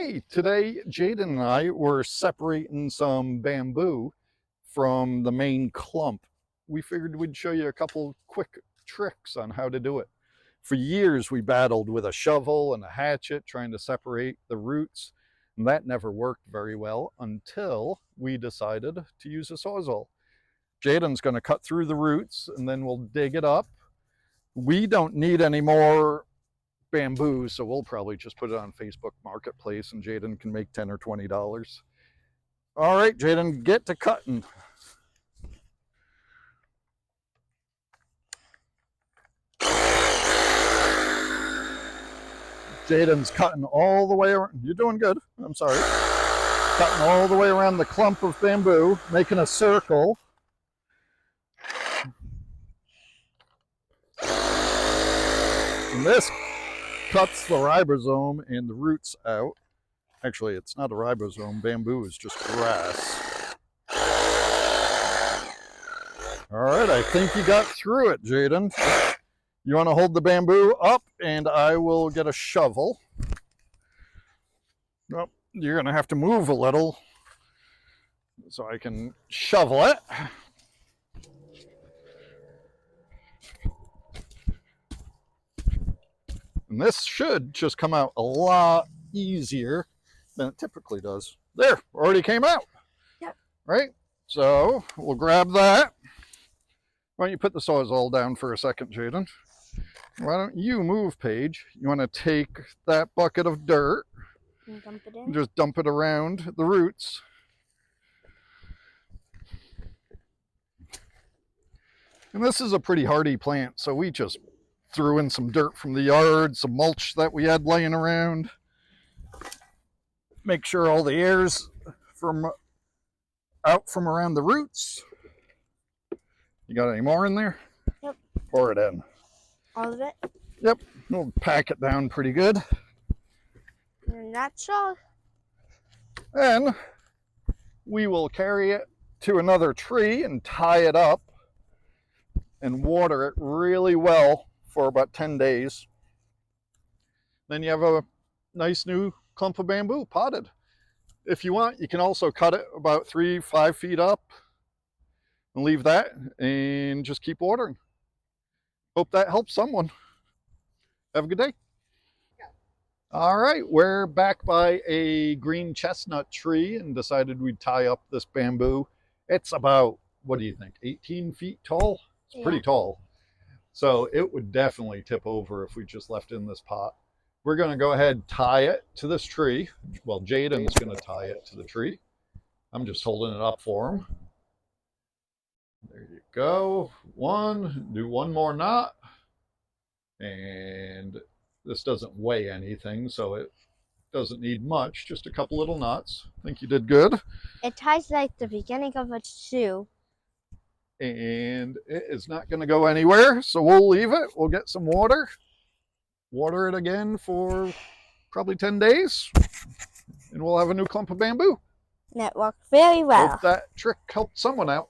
Hey, today Jaden and I were separating some bamboo from the main clump. We figured we'd show you a couple quick tricks on how to do it. For years we battled with a shovel and a hatchet trying to separate the roots, and that never worked very well until we decided to use a sawzall. Jaden's going to cut through the roots and then we'll dig it up. We don't need any more bamboo, so we'll probably just put it on Facebook Marketplace and Jaden can make $10 or $20. All right, Jaden, get to cutting. Jaden's cutting all the way around. You're doing good. I'm sorry. Cutting all the way around the clump of bamboo, making a circle. And this cuts the ribosome and the roots out. Actually, it's not a ribosome. Bamboo is just grass. All right, I think you got through it, Jaden. You want to hold the bamboo up and I will get a shovel. Oh, you're going to have to move a little so I can shovel it. And this should just come out a lot easier than it typically does. There, already came out. Yep. Right? So we'll grab that. Why don't you put the sawzall down for a second, Jaden? Why don't you move, Paige? You want to take that bucket of dirt and dump it in? and just dump it around the roots. And this is a pretty hardy plant, so we just threw in some dirt from the yard, some mulch that we had laying around. Make sure all the air's out from around the roots. You got any more in there? Yep. Pour it in. All of it? Yep. We'll pack it down pretty good. And that's all. Then we will carry it to another tree and tie it up and water it really well for about 10 days. Then you have a nice new clump of bamboo potted. If you want, you can also cut it about 3-5 feet up and leave that and just keep watering. Hope that helps someone. Have a good day. All right, we're back by a green chestnut tree and decided we'd tie up this bamboo. It's about, what do you think, 18 feet tall? It's pretty tall. So it would definitely tip over if we just left it in this pot. We're going to go ahead and tie it to this tree. Well, Jaden's going to tie it to the tree. I'm just holding it up for him. There you go. Do one more knot. And this doesn't weigh anything, so it doesn't need much. Just a couple little knots. I think you did good. It ties like the beginning of a shoe. And it is not going to go anywhere, so we'll leave it. We'll get some water. Water it again for probably 10 days. And we'll have a new clump of bamboo. And it worked very well. Hope that trick helped someone out.